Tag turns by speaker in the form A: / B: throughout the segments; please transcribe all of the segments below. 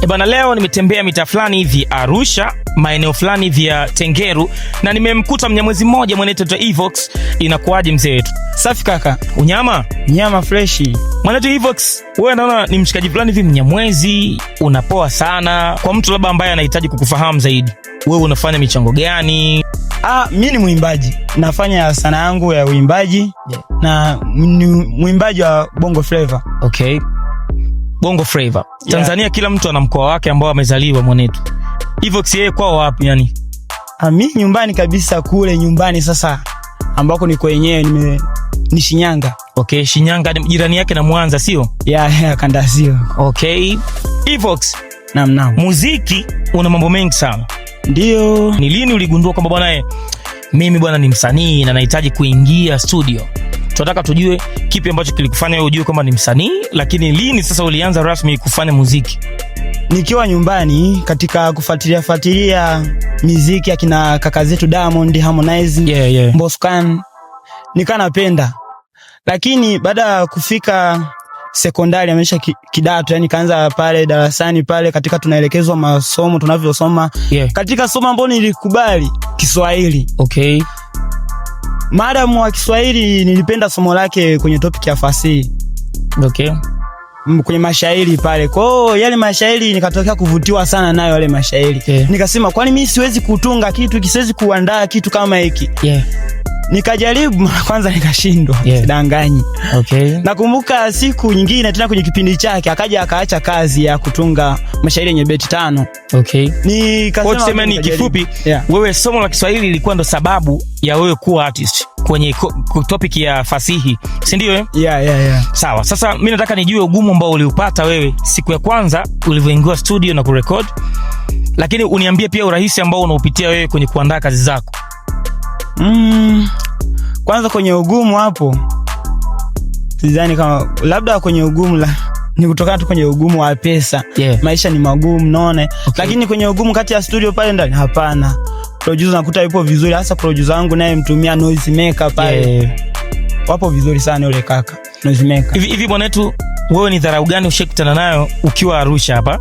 A: Bana, leo nimetembea mita fulani hivi Arusha, maeneo fulani vya Tengeru, na nimemkuta mnyamwezi mmoja mwanetu Evox. Inakuaje mzee wetu?
B: Safi kaka.
A: Unyama?
B: Nyama freshi.
A: Mwanetu Evox, wewe naona ni mshikaji fulani hivi mnyamwezi, unapoa sana. Kwa mtu labda ambaye anahitaji kukufahamu zaidi, wewe unafanya michango gani?
B: Mimi ni mwimbaji. Nafanya sanaa yangu ya uimbaji, na ni mwimbaji wa Bongo Flava.
A: Okay. Bongo Flava. Tanzania, kila mtu ana mkoa wake ambao amezaliwa mwanetu. Evox yeye kwao wapi yani?
B: Mimi nyumbani kabisa, kule nyumbani sasa ambako niko yenyewe ni Shinyanga.
A: Okay, Shinyanga jirani yake na Mwanza, sio?
B: Yeah, kanda sio.
A: Okay. Evox,
B: naam.
A: Muziki una mambo mengi sana.
B: Ndio.
A: Ni lini uligundua kwamba bwana mimi bwana ni msanii na nahitaji kuingia studio? Tunataka tujue kipi ambacho kilikufanya wewe ujue kwamba ni msanii, lakini lini sasa ulianza rasmi kufanya muziki?
B: Nikiwa nyumbani katika kufuatilia muziki akina kaka zetu Diamond, Harmonize, Mboscan, nikanapenda. Lakini baada ya kufika sekondari amesha kidato, yani kaanza pale darasani pale katika tunaelekezwa masomo tunavyosoma. Katika somo ambalo nilikubali Kiswahili.
A: Okay.
B: Madam wa Kiswahili nilipenda somo lake kwenye topic ya fasihi.
A: Okay.
B: Kwenye mashairi pale. Kwa hiyo yale mashairi nikatokea kuvutiwa sana nayo yale mashairi. Nikasema kwani mimi siwezi kutunga kitu, siwezi kuandaa kitu kama hiki. Nikajaribu mara kwanza nikashindwa. Sidanganyi.
A: Okay.
B: Nakumbuka siku nyingine tena kwenye kipindi chake akaja akaacha kazi ya kutunga mashairi yenye beti 5.
A: Okay.
B: Nikasema
A: tuseme ni kifupi, wewe somo la Kiswahili lilikuwa ndo sababu ya wewe kuwa artist kwenye topic ya fasihi, si ndio?
B: Yeah.
A: Sawa. Sasa mimi nataka nijue ugumu ambao uliupata wewe siku ya kwanza ulivyoingia studio na kurecord, lakini uniambie pia urahisi ambao unaupitia wewe kwenye kuandaa kazi zako.
B: Kwanza kwenye ugumu hapo sidhani kama labda kwenye ugumu ni kutokana tu kwenye ugumu wa pesa. Maisha ni magumu naone. Lakini kwenye ugumu kati ya studio pale ndani hapana. Producer nakuta yupo vizuri, hasa producer wangu naye mtumia noise maker pale. Wapo vizuri sana yule kaka noise maker.
A: Hivi bwanetu, wewe ni dharau gani ushakutana nayo ukiwa Arusha hapa?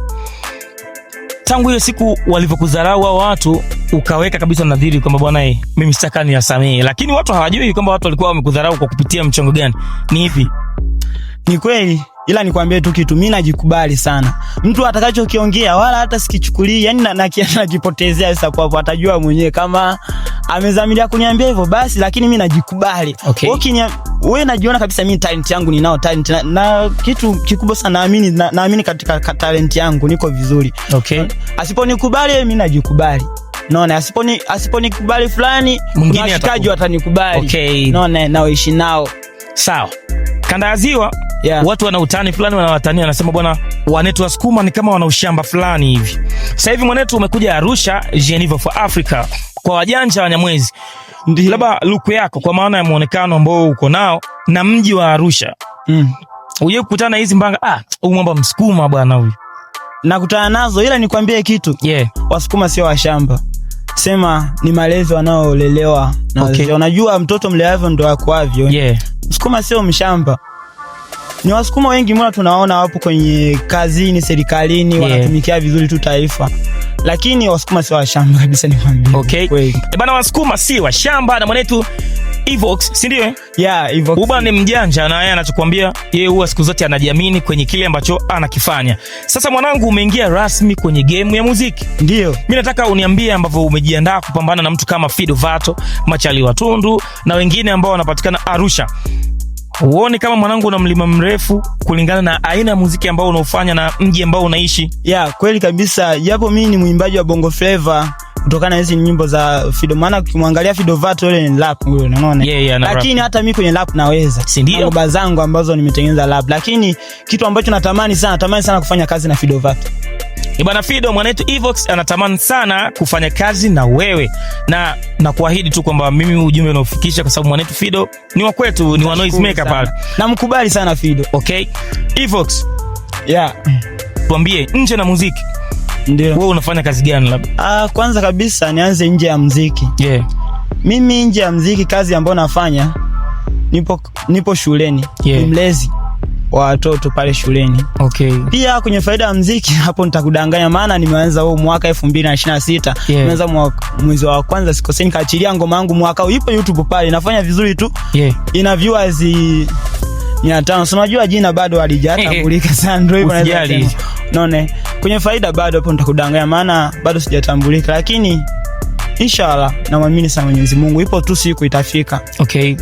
A: Tangu hiyo siku walivyokudharau hao watu ukaweka kabisa nadhiri kwamba bwana mimi sitaka niyasamee, lakini watu hawajui kwamba watu walikuwa wamekudharau kwa kupitia mchongo gani. Ni hivi?
B: Ni kweli, ila nikwambie tu kitu, mimi najikubali sana. Mtu atakachokiongea wala hata sikichukulia, yani nakipotezea sasa hapo, atajua mwenyewe kama amezamilia kuniambia hivyo basi, lakini mimi najikubali. Wewe najiona kabisa mimi talent yangu ninao talent na kitu kikubwa sana, naamini katika talent yangu niko vizuri. Asiponikubali mimi najikubali. Naona asiponikubali fulani mwingine atanikubali. Naona naoishi nao. Sawa. Kanda ya Ziwa, watu wana utani fulani wanawatania, wanasema bwana wanetu Wasukuma ni kama wana ushamba fulani hivi. Sasa hivi mwanetu umekuja Arusha, Geneva for Africa, kwa wajanja Wanyamwezi. Labda look yako kwa maana ya muonekano ambao uko nao na mji wa Arusha. Uje kukutana hizi mbanga, huyu mwamba Msukuma bwana huyu. Nakutana nazo, ila nikwambie kitu. Wasukuma sio washamba. Sema ni malezi wanaolelewa na wazee. Unajua mtoto mleavyo ndo akwavyo. Msukuma sio mshamba. Ni Wasukuma wengi mbona tunaona wapo kwenye kazini serikalini, wanatumikia vizuri tu taifa. Lakini Wasukuma sio washamba kabisa, nikwambie. Bana, Wasukuma si washamba na mwanetu Evox, si ndio?
A: Evox. Uba ni mjanja na yeye anachokuambia yeye huwa siku zote anajiamini kwenye kile ambacho anakifanya. Sasa mwanangu, umeingia rasmi kwenye game ya muziki.
B: Ndio.
A: Mimi nataka uniambie ambavyo umejiandaa kupambana na mtu kama Fido Vato, Machali Watundu na wengine ambao wanapatikana Arusha. Uone kama mwanangu una mlima mrefu kulingana na aina ya muziki ambao unaofanya na mji ambao unaishi.
B: Kweli kabisa. Japo mimi ni mwimbaji wa Bongo Flava kutokana na hizi nyimbo za Fido, maana ukimwangalia Fido Vato yule ni rap yule, unaona? Lakini hata mimi kwenye rap naweza. Ngoma zangu ambazo nimetengeneza rap, lakini kitu ambacho natamani sana kufanya kazi na Fido Vato.
A: Bwana Fido, mwanetu Evox anatamani sana kufanya kazi na wewe, na kuahidi tu kwamba mimi ujumbe unaofikisha, kwa sababu mwanetu Fido ni wa kwetu, ni wa noise maker pale.
B: Namkubali sana Fido.
A: Evox. Tuambie nje na muziki.
B: Ndio.
A: Wewe unafanya kazi gani labda?
B: Kwanza kabisa nianze nje ya muziki. Mimi nje ya muziki kazi ambayo nafanya nipo shuleni. Ni mlezi. wa watoto pale shuleni.
A: Okay.
B: Pia kwenye faida ya muziki hapo nitakudanganya, maana nimeanza huo mwaka 2026. Nimeanza mwezi wa kwanza sikoseni, kaachilia ngoma yangu mwaka huu, ipo YouTube pale, inafanya vizuri tu. Ina viewers 500. Unajua jina bado halijatambulika sana, ndio hivyo naweza. Naona kwenye faida bado hapo nitakudanganya, maana bado sijatambulika, lakini inshallah naamini sana Mwenyezi Mungu, ipo tu siku itafika.
A: Okay.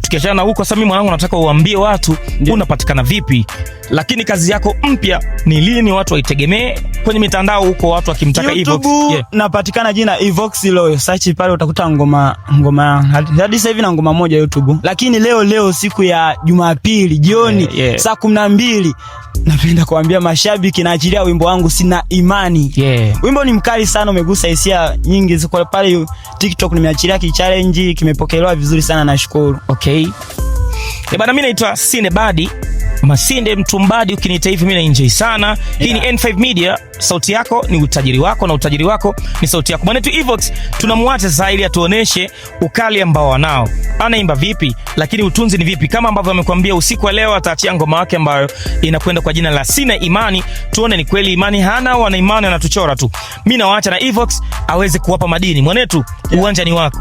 A: Tukiachana na huko, sasa mimi mwanangu nataka uambie watu unapatikana vipi, lakini kazi yako mpya ni lini watu waitegemee kwenye mitandao huko, watu wakimtaka Evox?
B: Napatikana jina Evox Loyo, search pale utakuta ngoma hadi sasa hivi na ngoma moja YouTube. Lakini leo siku ya Jumapili jioni saa 12 napenda kuambia mashabiki naachilia wimbo wangu Sina Imani. Wimbo ni mkali sana, umegusa hisia nyingi, ziko pale TikTok, nimeachilia ki-challenge, kimepokelewa vizuri sana, nashukuru.
A: Okay. Bana, mimi naitwa Sinebadi Masinde Mtumbadi, ukiniita hivi mimi na enjoy sana. Hii ni N5 Media, sauti yako ni utajiri wako na utajiri wako ni sauti yako. Mwanetu Evox tunamwacha sasa ili atuoneshe ukali ambao wanao. Anaimba vipi, lakini utunzi ni vipi, kama ambavyo amekwambia usiku wa leo ataachia ngoma yake ambayo inakwenda kwa jina la Sina Imani. Tuone ni kweli imani hana, wana imani anatuchora tu. Mimi nawaacha na Evox aweze kuwapa madini. Mwanetu, uwanja ni wako.